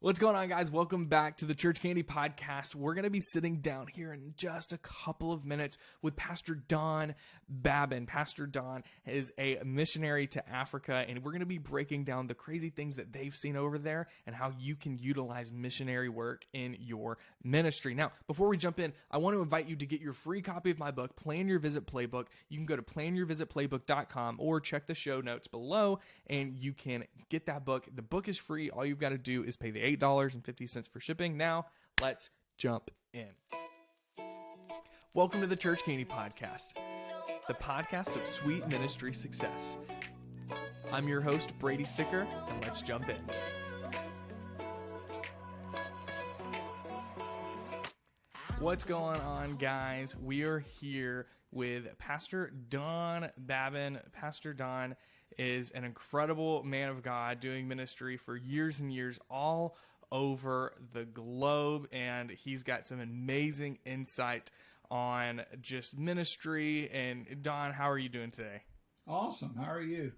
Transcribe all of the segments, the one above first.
What's going on, guys? Welcome back to the ChurchCandy Podcast. We're going to be sitting down here in just a couple of minutes with Pastor Don Babin. Pastor Don is a missionary to Africa, and we're going to be breaking down the crazy things that they've seen over there and how you can utilize missionary work in your ministry. Now, before we jump in, I want to invite you to get your free copy of my book, Plan Your Visit Playbook. You can go to planyourvisitplaybook.com or check the show notes below, and you can get that book. The book is free. All you've got to do is pay the $8.50 for shipping. Now, let's jump in. Welcome to the ChurchCandy Podcast, the podcast of sweet ministry success. I'm your host, Brady Sticker, and let's jump in. What's going on, guys? We are here with Pastor Don Babin. Pastor Don is an incredible man of God doing ministry for years and years all over the globe, and he's got some amazing insight on just ministry. And Don, how are you doing today? Awesome. How are you?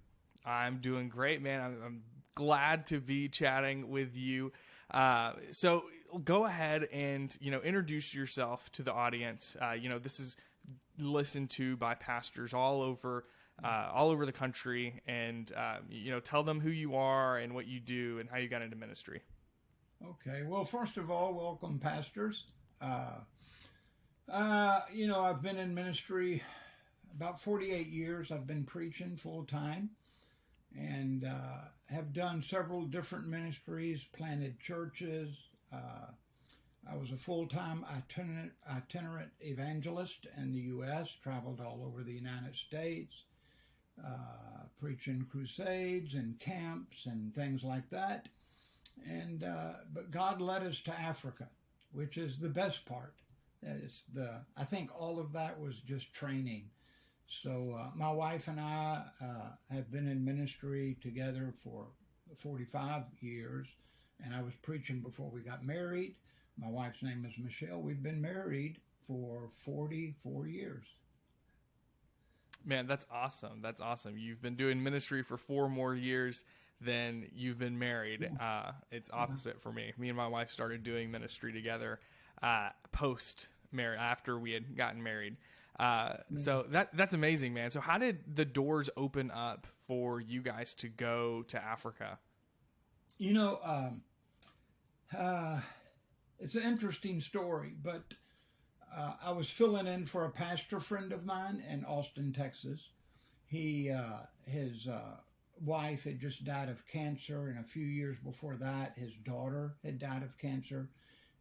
I'm doing great, man. I'm glad to be chatting with you. So go ahead and, introduce yourself to the audience. This is listened to by pastors all over the country, and tell them who you are and what you do and how you got into ministry. Okay. Well, first of all, welcome, pastors. I've been in ministry about 48 years. I've been preaching full time, and have done several different ministries, planted churches. I was a full-time itinerant evangelist in the U.S., traveled all over the United States, preaching crusades and camps and things like that. But God led us to Africa, which is the best part. I think all of that was just training. So my wife and I have been in ministry together for 45 years, and I was preaching before we got married. My wife's name is Michelle. We've been married for 44 years. Man, that's awesome. That's awesome. You've been doing ministry for 4 more years than you've been married. It's opposite for me. Me and my wife started doing ministry together post-marriage, after we had gotten married. So that's amazing, man. So how did the doors open up for you guys to go to Africa? It's an interesting story, but I was filling in for a pastor friend of mine in Austin, Texas. His wife had just died of cancer, and a few years before that, his daughter had died of cancer.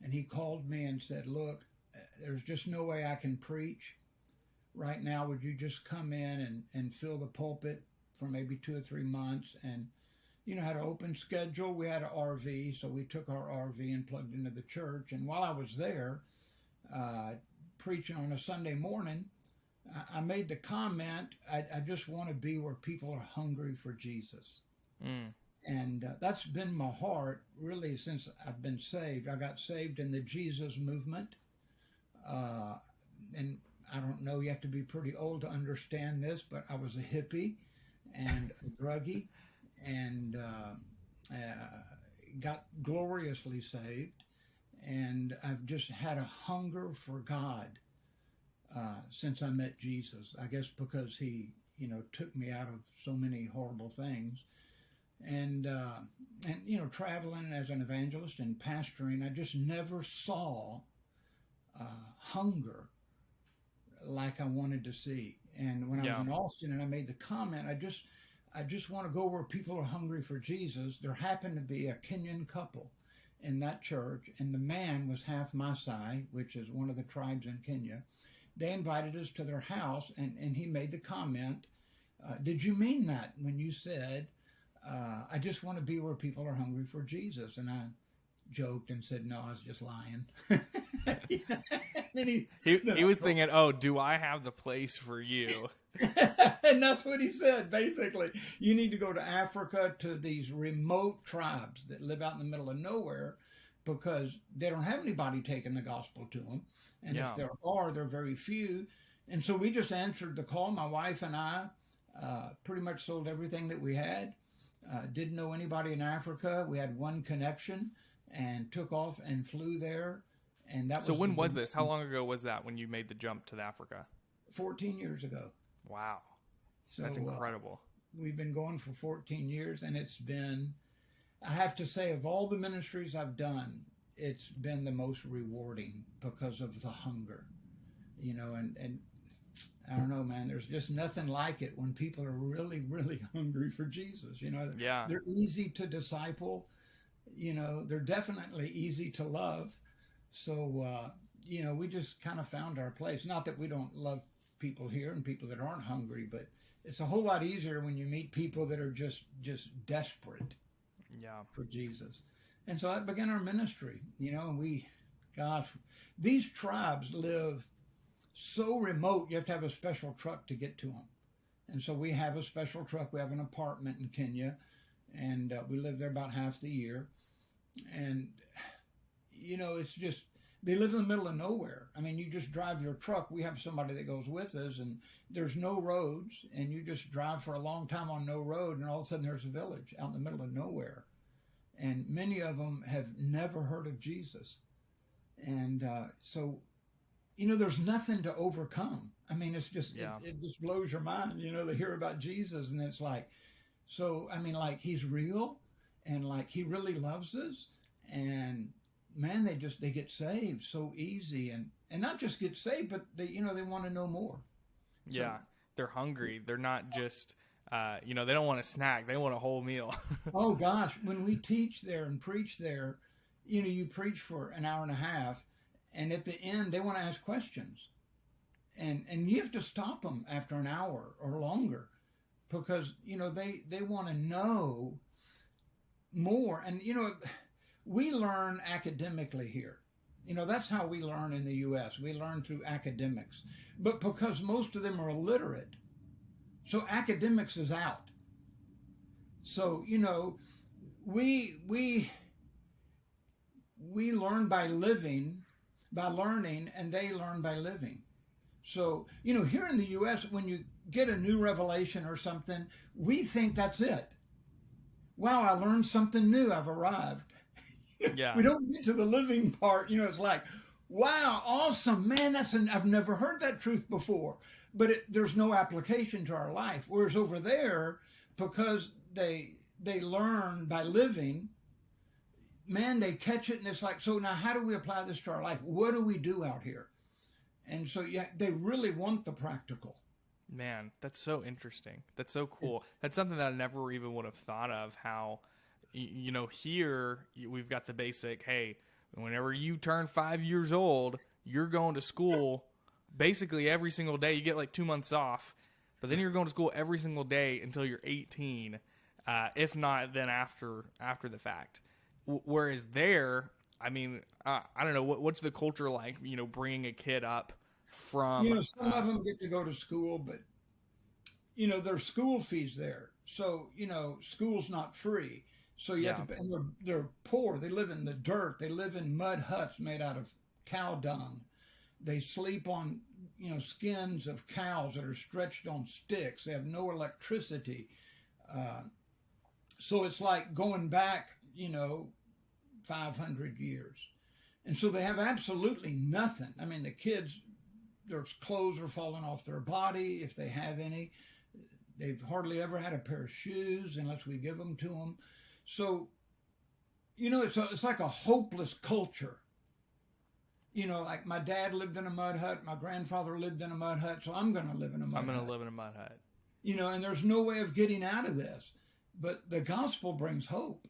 And he called me and said, "Look, there's just no way I can preach right now. Would you just come in and fill the pulpit for maybe 2 or 3 months?" And had an open schedule. We had an RV, so we took our RV and plugged into the church. And while I was there, preaching on a Sunday morning, I made the comment, I just want to be where people are hungry for Jesus. And that's been my heart, really, since I've been saved. I got saved in the Jesus movement. And I don't know, you have to be pretty old to understand this, but I was a hippie and a druggie, and got gloriously saved. And I've just had a hunger for God since I met Jesus. I guess because he, took me out of so many horrible things. And traveling as an evangelist and pastoring, I just never saw hunger like I wanted to see. And when I was in Austin and I made the comment, I just want to go where people are hungry for Jesus. There happened to be a Kenyan couple in that church, and the man was half Maasai, which is one of the tribes in Kenya. They invited us to their house, and he made the comment, "Did you mean that when you said, I just want to be where people are hungry for Jesus?" And I joked and said, "No, I was just lying." He was thinking, "Oh, do I have the place for you?" And that's what he said, basically. You need to go to Africa, to these remote tribes that live out in the middle of nowhere, because they don't have anybody taking the gospel to them. And if there are, they're very few. And so we just answered the call. My wife and I pretty much sold everything that we had. Didn't know anybody in Africa. We had one connection, and took off and flew there. And that So was when was this? How long ago was that when you made the jump to Africa? 14 years ago. Wow. So That's incredible. We've been going for 14 years, and it's been, I have to say, of all the ministries I've done, it's been the most rewarding because of the hunger, and I don't know, man, there's just nothing like it when people are really, really hungry for Jesus. Yeah. They're easy to disciple, they're definitely easy to love. So, we just kind of found our place. Not that we don't love people here and people that aren't hungry, but it's a whole lot easier when you meet people that are just desperate for Jesus. And so that began our ministry, and these tribes live so remote, you have to have a special truck to get to them. And so we have a special truck. We have an apartment in Kenya, and we live there about half the year. And, it's just, they live in the middle of nowhere. I mean, you just drive your truck. We have somebody that goes with us, and there's no roads, and you just drive for a long time on no road, and all of a sudden there's a village out in the middle of nowhere. And many of them have never heard of Jesus. And so, there's nothing to overcome. I mean, it's just, it just blows your mind, to hear about Jesus. And it's like, so, I mean, like, he's real, and like, he really loves us. And man, they get saved so easy, and not just get saved, but they want to know more. Yeah. So, they're hungry. They're not just, they don't want a snack. They want a whole meal. Oh gosh. When we teach there and preach there, you preach for an hour and a half, and at the end they want to ask questions, and you have to stop them after an hour or longer, because, they want to know more. And, we learn academically here. That's how we learn in the U.S. We learn through academics. But because most of them are illiterate, so academics is out. So, we learn by learning, and they learn by living. So, here in the U.S., when you get a new revelation or something, we think that's it. Wow, I learned something new. I've arrived. Yeah. We don't get to the living part. It's like, wow, awesome, man. I've never heard that truth before, but there's no application to our life. Whereas over there, because they learn by living, man, they catch it, and it's like, so now how do we apply this to our life? What do we do out here? And so, they really want the practical. Man, that's so interesting. That's so cool. That's something that I never even would have thought of, how, here we've got the basic, hey, whenever you turn 5 years old, you're going to school basically every single day. You get like 2 months off, but then you're going to school every single day until you're 18, if not then after the fact. Whereas there, I mean, I don't know, what's the culture like, bringing a kid up from... some of them get to go to school, but, there's school fees there. So, school's not free. So you have to, and they're poor. They live in the dirt. They live in mud huts made out of cow dung. They sleep on, skins of cows that are stretched on sticks. They have no electricity. So it's like going back, 500 years. And so they have absolutely nothing. I mean, the kids, their clothes are falling off their body, if they have any. They've hardly ever had a pair of shoes unless we give them to them. So, it's like a hopeless culture. Like my dad lived in a mud hut, my grandfather lived in a mud hut, so I'm going to live in a mud hut. I'm going to live in a mud hut. And there's no way of getting out of this. But the gospel brings hope.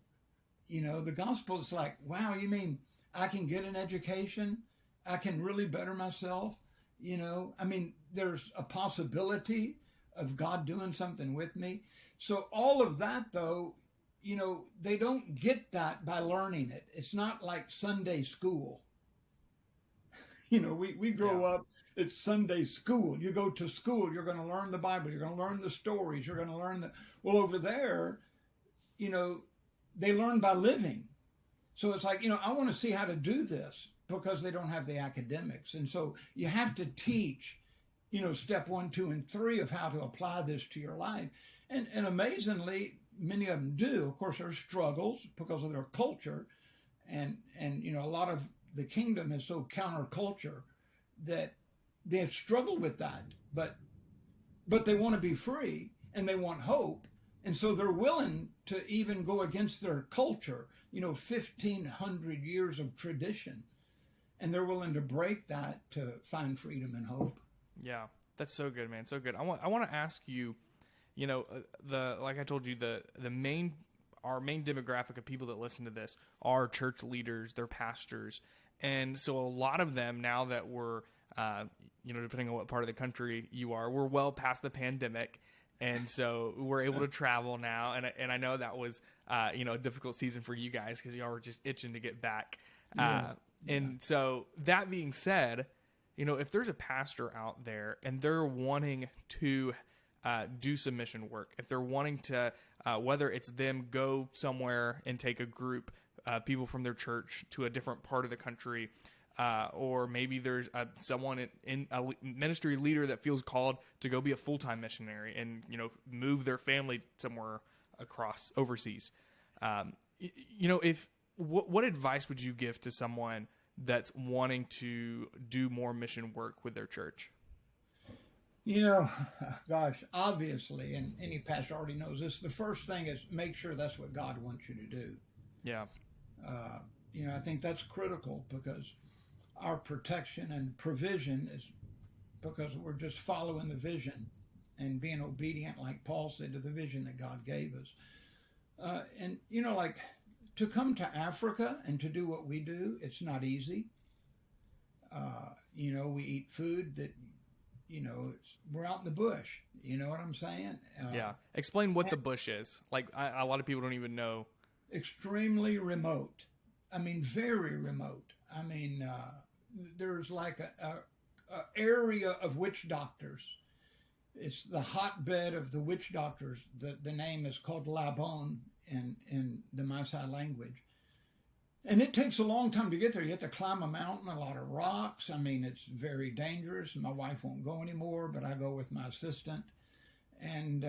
The gospel is like, wow, you mean I can get an education? I can really better myself? I mean, there's a possibility of God doing something with me. So all of that, though, they don't get that by learning it. It's not like Sunday school. We grow up, it's Sunday school. You go to school, you're going to learn the Bible, you're going to learn the stories, you're going to learn well, over there, they learn by living. So it's like, I want to see how to do this, because they don't have the academics. And so you have to teach, step 1, 2, and 3 of how to apply this to your life. And amazingly, many of them do. Of course, there's struggles because of their culture. and a lot of the kingdom is so counterculture that they have struggled with that, but they want to be free and they want hope, and so they're willing to even go against their culture, 1,500 years of tradition, and they're willing to break that to find freedom and hope. Yeah, that's so good, man. So good. I want to ask you, like I told you, our main demographic of people that listen to this are church leaders, they're pastors, and so a lot of them, now that we're depending on what part of the country you are, we're well past the pandemic. And so we're able to travel now. And I know that was, a difficult season for you guys because y'all were just itching to get back. And so that being said, if there's a pastor out there and they're wanting to do some mission work, if they're wanting to, whether it's them go somewhere and take a group, people from their church to a different part of the country, or maybe there's someone in a ministry leader that feels called to go be a full-time missionary and, move their family somewhere overseas. What advice would you give to someone that's wanting to do more mission work with their church? Gosh, obviously, and any pastor already knows this, the first thing is make sure that's what God wants you to do. Yeah. I think that's critical, because our protection and provision is because we're just following the vision and being obedient, like Paul said, to the vision that God gave us. And to come to Africa and to do what we do, it's not easy. We eat food that, we're out in the bush. You know what I'm saying? Yeah. Explain what the bush is. Like, a lot of people don't even know. Extremely remote. I mean, very remote. I mean, there's like a area of witch doctors. It's the hotbed of the witch doctors. The name is called Labon in the Maasai language. And it takes a long time to get there. You have to climb a mountain, a lot of rocks. I mean, it's very dangerous. My wife won't go anymore, but I go with my assistant. And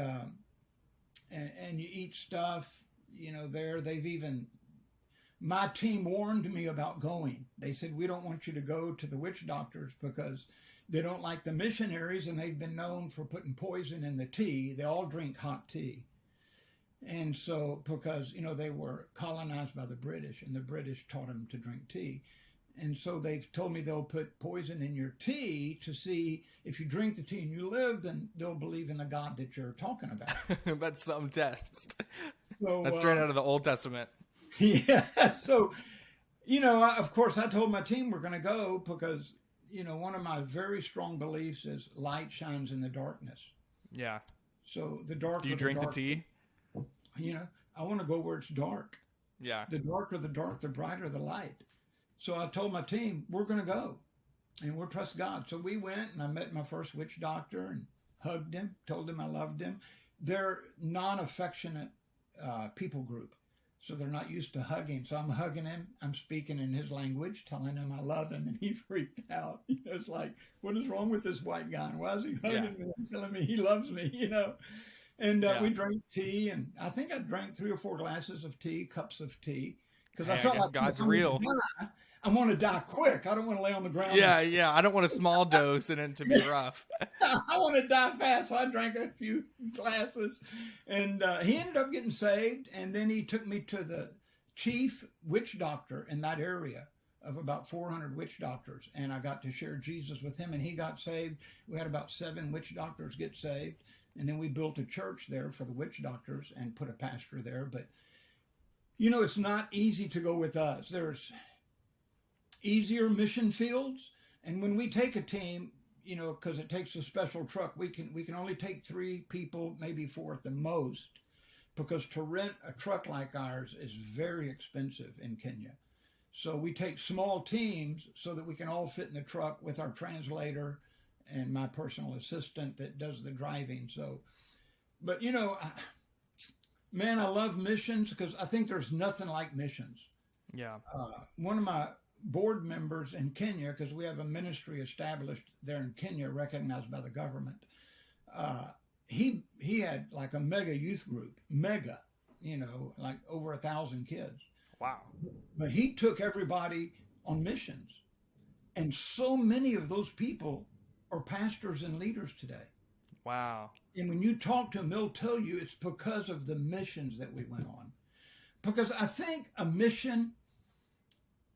you eat stuff, there. My team warned me about going. They said, we don't want you to go to the witch doctors because they don't like the missionaries, and they've been known for putting poison in the tea. They all drink hot tea. And so, because, they were colonized by the British, and the British taught them to drink tea. And so they've told me they'll put poison in your tea to see if you drink the tea and you live, then they'll believe in the God that you're talking about. That's some test. So, that's straight out of the Old Testament. Yeah. So, of course, I told my team we're going to go because, one of my very strong beliefs is light shines in the darkness. Yeah. So the darker. Do you drink the tea? I want to go where it's dark. Yeah. The darker the dark, the brighter the light. So I told my team, we're going to go and we'll trust God. So we went, and I met my first witch doctor and hugged him, told him I loved him. They're non-affectionate people group. So they're not used to hugging. So I'm hugging him. I'm speaking in his language, telling him I love him, and he freaked out. It's like, what is wrong with this white guy? Why is he hugging me and telling me he loves me, And we drank tea, and I think I drank 3 or 4 glasses of tea, cups of tea, because I felt like God's real. I want to die quick. I don't want to lay on the ground. Yeah. I don't want a small dose and it to be rough. I want to die fast. So I drank a few glasses, and he ended up getting saved. And then he took me to the chief witch doctor in that area of about 400 witch doctors. And I got to share Jesus with him, and he got saved. We had about 7 witch doctors get saved. And then we built a church there for the witch doctors and put a pastor there. But, it's not easy to go with us. There's easier mission fields. And when we take a team, because it takes a special truck, we can only take 3 people, maybe 4 at the most, because to rent a truck like ours is very expensive in Kenya. So we take small teams so that we can all fit in the truck with our translator and my personal assistant that does the driving. So, but man, I love missions because I think there's nothing like missions. Yeah. One of my board members in Kenya, because we have a ministry established there in Kenya, recognized by the government. He had like a mega youth group, like over 1,000 kids. Wow. But he took everybody on missions. And so many of those people are pastors and leaders today. Wow. And when you talk to them, they'll tell you it's because of the missions that we went on. Because I think a mission,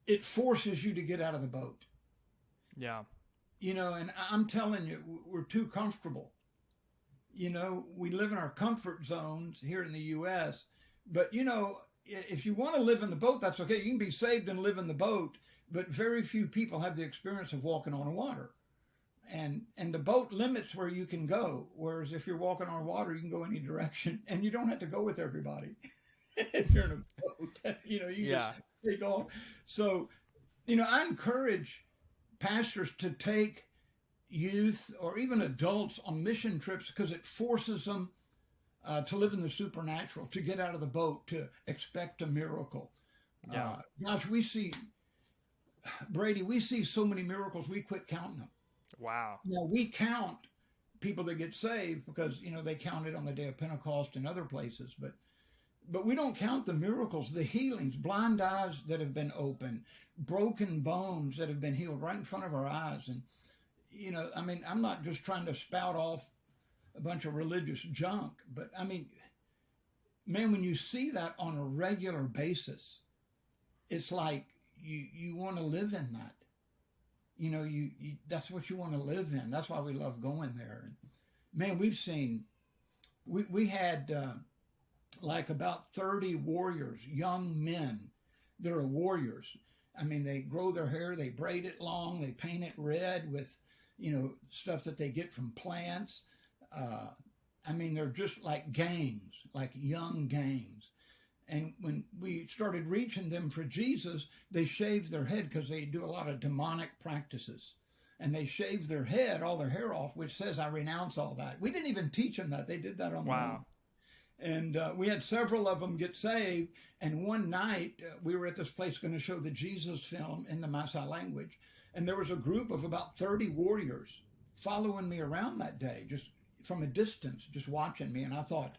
it forces you to get out of the boat. Yeah. You know, and I'm telling you, we're too comfortable. You know, we live in our comfort zones here in the U.S. But, you know, if you want to live in the boat, that's okay. You can be saved and live in the boat. But very few people have the experience of walking on water. And the boat limits where you can go. Whereas if you're walking on water, you can go any direction. And you don't have to go with everybody. If you're in a boat, you know, you just take off. So, you know, I encourage pastors to take youth or even adults on mission trips because it forces them to live in the supernatural, to get out of the boat, to expect a miracle. Gosh, Brady, we see so many miracles, we quit counting them. Wow. Now, we count people that get saved because, you know, they counted on the day of Pentecost and other places, but we don't count the miracles, the healings, blind eyes that have been opened, broken bones that have been healed right in front of our eyes. And, you know, I mean, I'm not just trying to spout off a bunch of religious junk, but I mean, man, when you see that on a regular basis, it's like you want to live in that. You know, you that's what you want to live in. That's why we love going there. And man, we had like about 30 warriors, young men. They're warriors. I mean, they grow their hair, they braid it long, they paint it red with, you know, stuff that they get from plants. I mean, they're just like gangs, like young gangs. And when we started reaching them for Jesus, they shaved their head because they do a lot of demonic practices. And they shaved their head, all their hair off, which says, I renounce all that. We didn't even teach them that. They did that on their own. And we had several of them get saved. And one night, we were at this place going to show the Jesus film in the Maasai language. And there was a group of about 30 warriors following me around that day, just from a distance, just watching me. And I thought,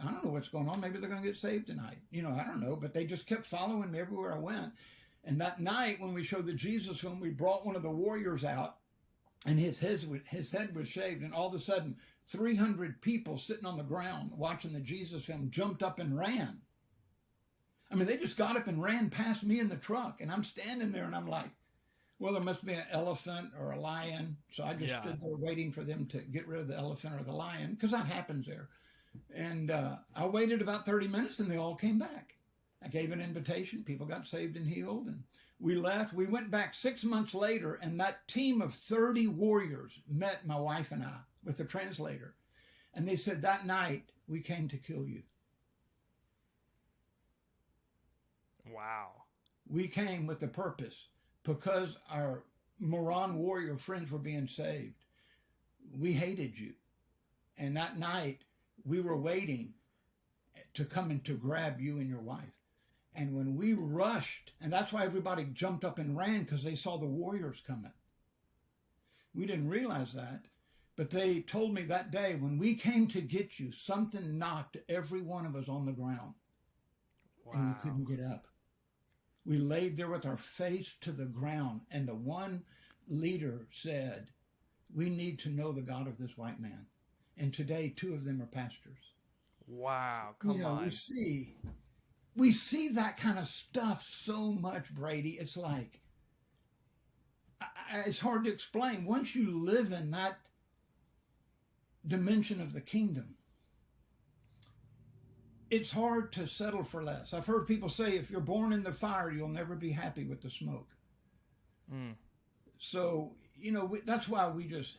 I don't know what's going on. Maybe they're going to get saved tonight. You know, I don't know. But they just kept following me everywhere I went. And that night, when we showed the Jesus film, we brought one of the warriors out. And his head was shaved. And all of a sudden, 300 people sitting on the ground watching the Jesus film jumped up and ran. I mean, they just got up and ran past me in the truck. And I'm standing there and I'm like, well, there must be an elephant or a lion. So I just stood there waiting for them to get rid of the elephant or the lion, because that happens there. And I waited about 30 minutes and they all came back. I gave an invitation. People got saved and healed. And we left. We went back 6 months later, and that team of 30 warriors met my wife and I with the translator. And they said, that night, we came to kill you. Wow. We came with the purpose, because our Moran warrior friends were being saved. We hated you. And that night, we were waiting to come and to grab you and your wife. And when we rushed, and that's why everybody jumped up and ran, because they saw the warriors coming. We didn't realize that, but they told me that day, when we came to get you, something knocked every one of us on the ground. Wow. And we couldn't get up. We laid there with our face to the ground, and the one leader said, we need to know the God of this white man. And today, 2 of them are pastors. Wow, come on. We see that kind of stuff so much, Brady. It's like, it's hard to explain. Once you live in that dimension of the kingdom, it's hard to settle for less. I've heard people say, if you're born in the fire, you'll never be happy with the smoke. So, you know, that's why we just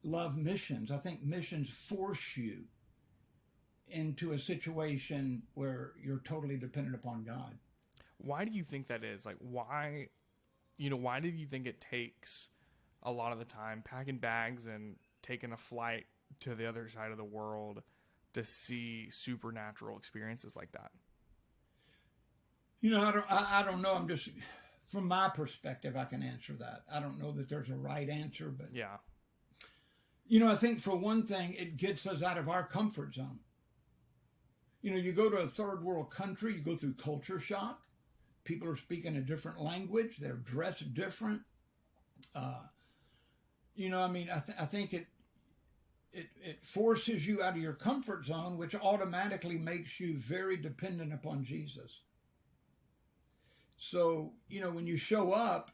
love missions. I think missions force you into a situation where you're totally dependent upon God. Why do you think that is? Like, why do you think it takes a lot of the time packing bags and taking a flight to the other side of the world to see supernatural experiences like that? You know, I don't know. I'm just, from my perspective, I can answer that. I don't know that there's a right answer, but yeah. You know, I think for one thing, it gets us out of our comfort zone. You go to a third world country, you go through culture shock. People are speaking a different language. They're dressed different. I think it forces you out of your comfort zone, which automatically makes you very dependent upon Jesus. So, when you show up,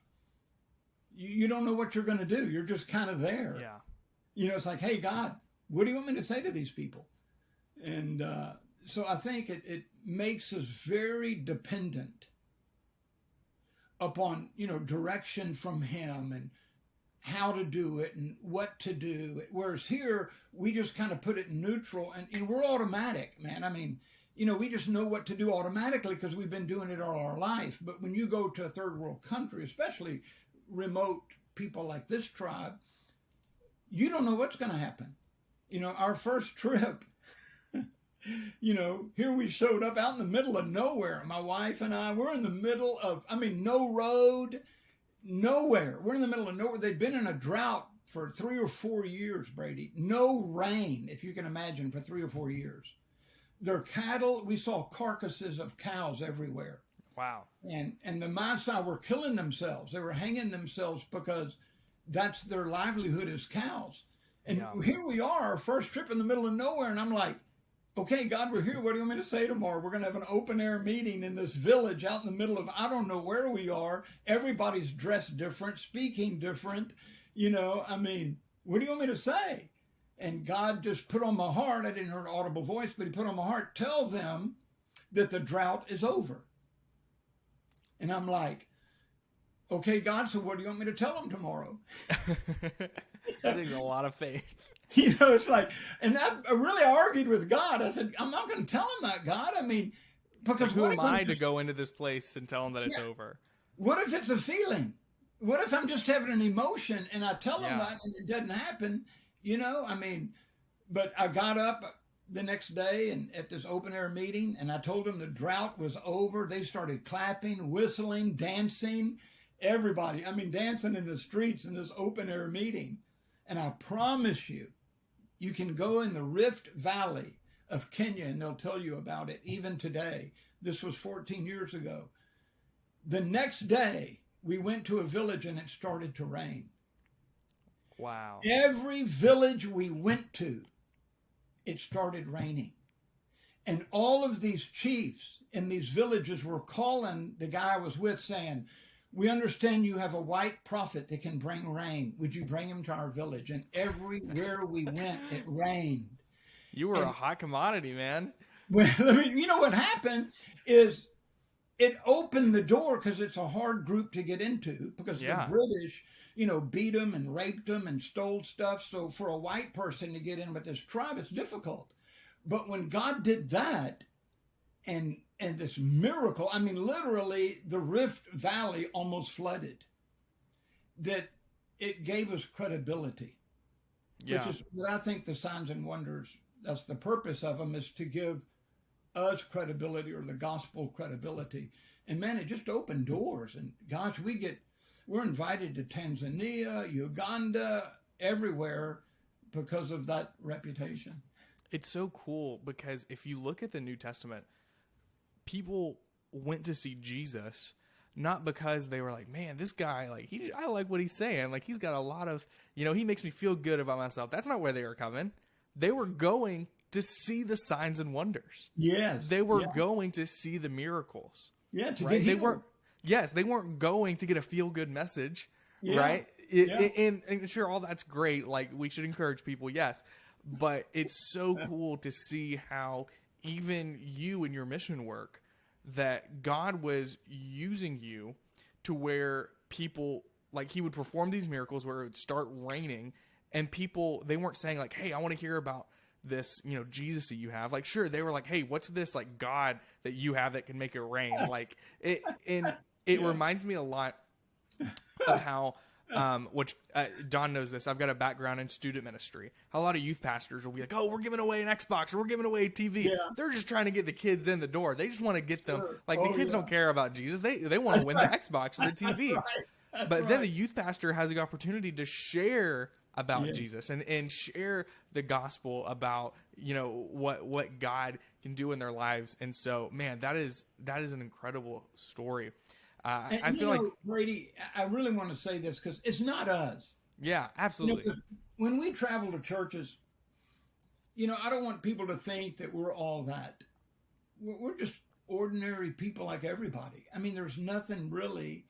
you don't know what you're going to do. You're just kind of there. Yeah. It's like, hey, God, what do you want me to say to these people? And so I think it makes us very dependent upon, direction from him and how to do it and what to do. Whereas here, we just kind of put it in neutral and we're automatic, man. I mean, we just know what to do automatically because we've been doing it all our life. But when you go to a third world country, especially remote people like this tribe, you don't know what's going to happen. Our first trip, here we showed up out in the middle of nowhere. My wife and I, we're in the middle of, no road, nowhere. We're in the middle of nowhere. They've been in a drought for 3 or 4 years, Brady. No rain, if you can imagine, for 3 or 4 years. Their cattle, we saw carcasses of cows everywhere. Wow. And the Maasai were killing themselves. They were hanging themselves because that's their livelihood is cows. And here we are, our first trip in the middle of nowhere. And I'm like, okay, God, we're here. What do you want me to say tomorrow? We're going to have an open air meeting in this village out in the middle of, I don't know where we are. Everybody's dressed different, speaking different. What do you want me to say? And God just put on my heart, I didn't hear an audible voice, but he put on my heart, tell them that the drought is over. And I'm like, okay, God, so what do you want me to tell them tomorrow? That takes a lot of faith. It's like, and I really argued with God. I said, I'm not going to tell him that, God. Because who am I to go into this place and tell him that it's over? What if it's a feeling? What if I'm just having an emotion and I tell him that and it doesn't happen? But I got up the next day and at this open air meeting and I told them the drought was over. They started clapping, whistling, dancing, everybody. Dancing in the streets in this open air meeting. And I promise you, you can go in the Rift Valley of Kenya and they'll tell you about it even today. This was 14 years ago. The next day, we went to a village and it started to rain. Wow. Every village we went to, it started raining. And all of these chiefs in these villages were calling the guy I was with saying, we understand you have a white prophet that can bring rain. Would you bring him to our village? And everywhere we went, it rained. You were a hot commodity, man. Well, what happened is it opened the door because it's a hard group to get into because the British, beat them and raped them and stole stuff. So for a white person to get in with this tribe, it's difficult. But when God did that and this miracle, literally the Rift Valley almost flooded, that it gave us credibility. Yeah. Which is what I think the signs and wonders, that's the purpose of them, is to give us credibility or the gospel credibility. And man, it just opened doors. And gosh, we're invited to Tanzania, Uganda, everywhere because of that reputation. It's so cool because if you look at the New Testament, people went to see Jesus not because they were like, man, this guy, I like what he's saying. Like, he's got a lot of, he makes me feel good about myself. That's not where they were coming. They were going to see the signs and wonders. Yes. They were going to see the miracles. Yeah, to right? get healed. They weren't going to get a feel-good message, right? And sure, all that's great. Like, we should encourage people, yes. But it's so cool to see how even you in your mission work, that God was using you to where people, like, he would perform these miracles where it would start raining and people, they weren't saying like, hey, I want to hear about this, Jesus that you have. Like, sure, they were like, hey, what's this like God that you have that can make it rain? Like it, and it reminds me a lot of how, which Don knows this. I've got a background in student ministry. A lot of youth pastors will be like, "Oh, we're giving away an Xbox or we're giving away a TV." Yeah. They're just trying to get the kids in the door. They just want to get them. Like the kids don't care about Jesus. They want to win the Xbox or the TV. But then the youth pastor has the opportunity to share about Jesus and share the gospel about what God can do in their lives. And so, man, that is an incredible story. And, I feel like, Brady, I really want to say this because it's not us. yeah, absolutely. 'Cause when we travel to churches, I don't want people to think that we're all that. We're just ordinary people like everybody. I mean, there's nothing really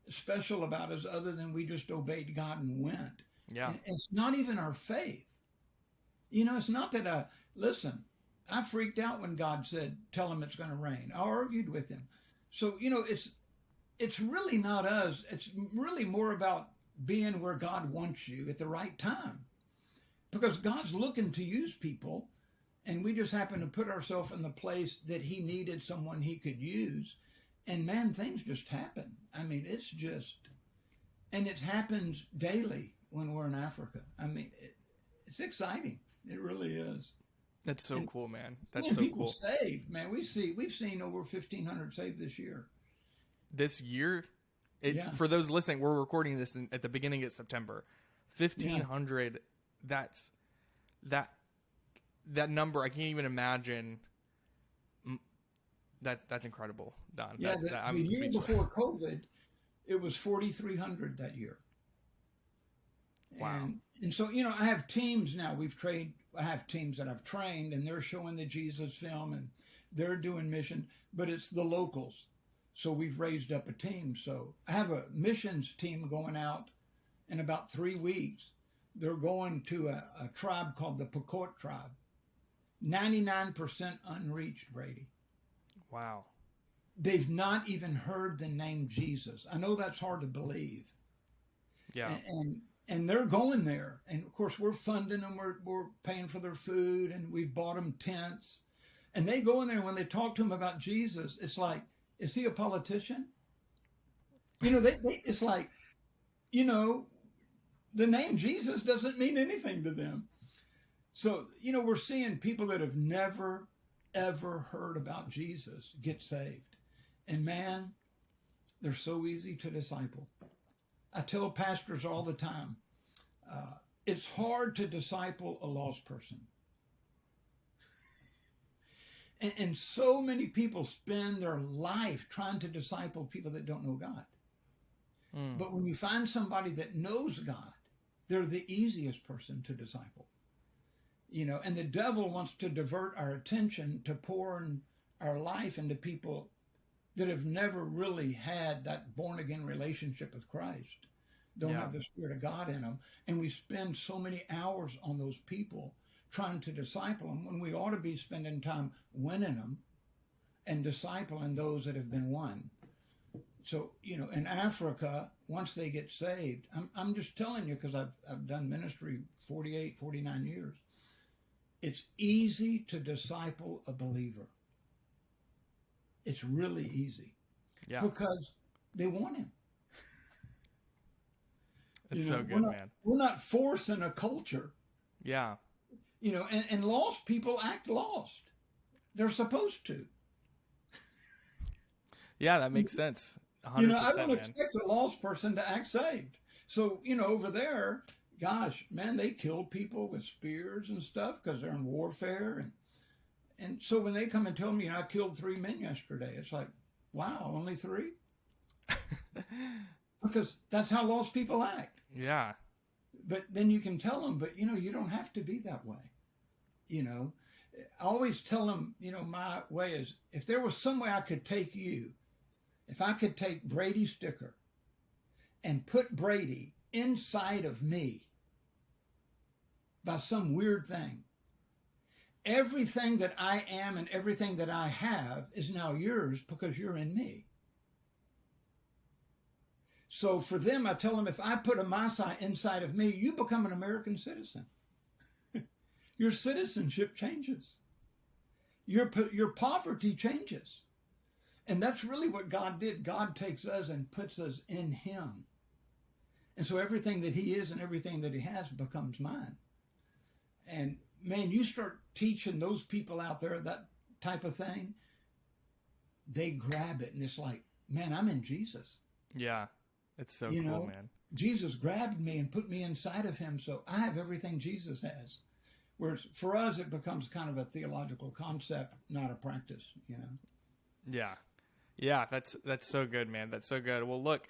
special about us other than we just obeyed God and went. Yeah. And it's not even our faith. It's not that listen, I freaked out when God said, tell him it's going to rain. I argued with him. So, it's really not us. It's really more about being where God wants you at the right time. Because God's looking to use people, and we just happen to put ourselves in the place that he needed someone he could use. And man, things just happen. I mean, and it happens daily when we're in Africa. I mean, it's exciting. It really is. That's so cool, man. That's man, so people cool. Saved, man. We've seen over 1,500 saved this year. This year, it's for those listening. We're recording this at the beginning of September. 1,500. That's that number. I can't even imagine. That's incredible, Don. Yeah, the year before COVID, it was 4,300 that year. Wow. And so, I have teams now. I have teams that I've trained, and they're showing the Jesus film, and they're doing mission, but it's the locals. So we've raised up a team. So I have a missions team going out in about 3 weeks. They're going to a tribe called the Pokot tribe. 99% unreached, Brady. Wow. They've not even heard the name Jesus. I know that's hard to believe. Yeah. And they're going there. And of course, we're funding them. We're paying for their food, and we've bought them tents. And they go in there, and when they talk to them about Jesus, it's like, is he a politician? It's like, the name Jesus doesn't mean anything to them. So, we're seeing people that have never, ever heard about Jesus get saved. And man, they're so easy to disciple. I tell pastors all the time, it's hard to disciple a lost person. And so many people spend their life trying to disciple people that don't know God. But when you find somebody that knows God, they're the easiest person to disciple. And the devil wants to divert our attention to pouring our life into people that have never really had that born-again relationship with Christ, don't have the Spirit of God in them. And we spend so many hours on those people trying to disciple them when we ought to be spending time winning them and discipling those that have been won. So, in Africa, once they get saved, I'm just telling you, because I've done ministry 48, 49 years, it's easy to disciple a believer. It's really easy. Yeah. Because they want him. It's so good, man. We're not forcing a culture. Yeah. And lost people act lost. They're supposed to. Yeah, that makes sense. 100%, I don't expect a lost person to act saved. So, over there, gosh, man, they kill people with spears and stuff because they're in warfare. And so when they come and tell me I killed 3 men yesterday, it's like, wow, only 3? Because that's how lost people act. Yeah. But then you can tell them, but you don't have to be that way. I always tell them, my way is, if there was some way I could take you, if I could take Brady Sticker and put Brady inside of me by some weird thing, everything that I am and everything that I have is now yours because you're in me. So for them, I tell them, if I put a Maasai inside of me, you become an American citizen. Your citizenship changes. Your poverty changes. And that's really what God did. God takes us and puts us in him. And so everything that he is and everything that he has becomes mine. And man, you start teaching those people out there that type of thing, they grab it and it's like, man, I'm in Jesus. Yeah. It's so cool, man. Jesus grabbed me and put me inside of him, so I have everything Jesus has. Whereas for us, it becomes kind of a theological concept, not a practice, you know? Yeah. That's so good, man. That's so good. Well, look,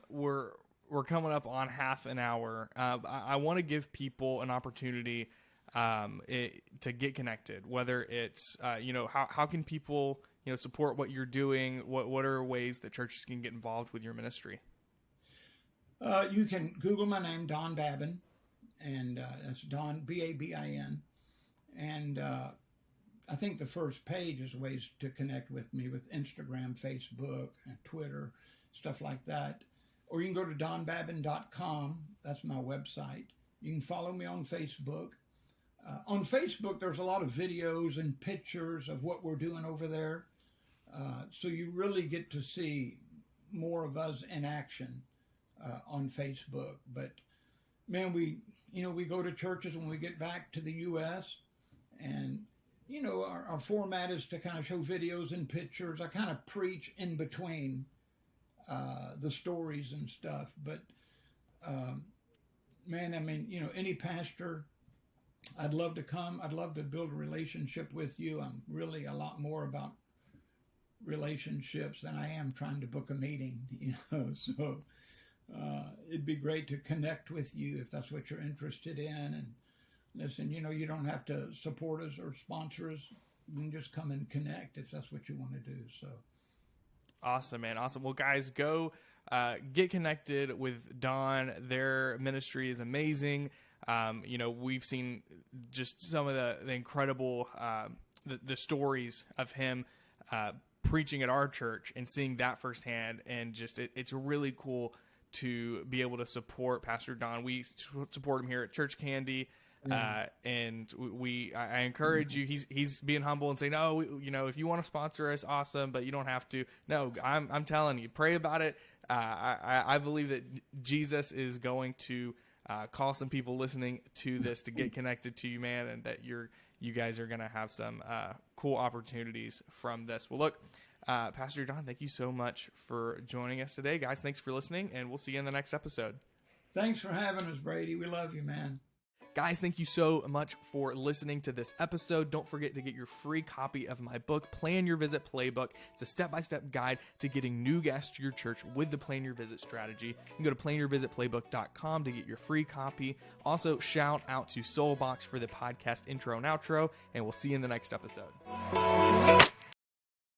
we're coming up on half an hour. I want to give people an opportunity to get connected, whether it's, how can people, support what you're doing? What are ways that churches can get involved with your ministry? You can Google my name, Don Babin, and that's Don, B-A-B-I-N. And I think the first page is ways to connect with me with Instagram, Facebook, and Twitter, stuff like that. Or you can go to donbabin.com. That's my website. You can follow me on Facebook. On Facebook, there's a lot of videos and pictures of what we're doing over there. So you really get to see more of us in action on Facebook. But man, we go to churches when we get back to the U.S. and our format is to kind of show videos and pictures. I kind of preach in between the stories and stuff. But man, I mean, any pastor, I'd love to come. I'd love to build a relationship with you. I'm really a lot more about relationships than I am trying to book a meeting, so it'd be great to connect with you if that's what you're interested in. And listen, you don't have to support us or sponsor us. You can just come and connect if that's what you want to do. So awesome, man. Awesome. Well, guys, go get connected with Don. Their ministry is amazing. We've seen just some of the incredible the stories of him preaching at our church and seeing that firsthand, and just it's really cool to be able to support Pastor Don. We support him here at ChurchCandy, and I encourage you. He's being humble and saying, no, if you want to sponsor us, awesome, but you don't have to. No, I'm telling you, pray about it. I believe that Jesus is going to call some people listening to this to get connected to you, man, and that you guys are going to have some cool opportunities from this. Well, look, Pastor Don, thank you so much for joining us today. Guys, thanks for listening, and we'll see you in the next episode. Thanks for having us, Brady. We love you, man. Guys, thank you so much for listening to this episode. Don't forget to get your free copy of my book, Plan Your Visit Playbook. It's a step-by-step guide to getting new guests to your church with the Plan Your Visit strategy. You can go to planyourvisitplaybook.com to get your free copy. Also, shout out to Soulbox for the podcast intro and outro, and we'll see you in the next episode.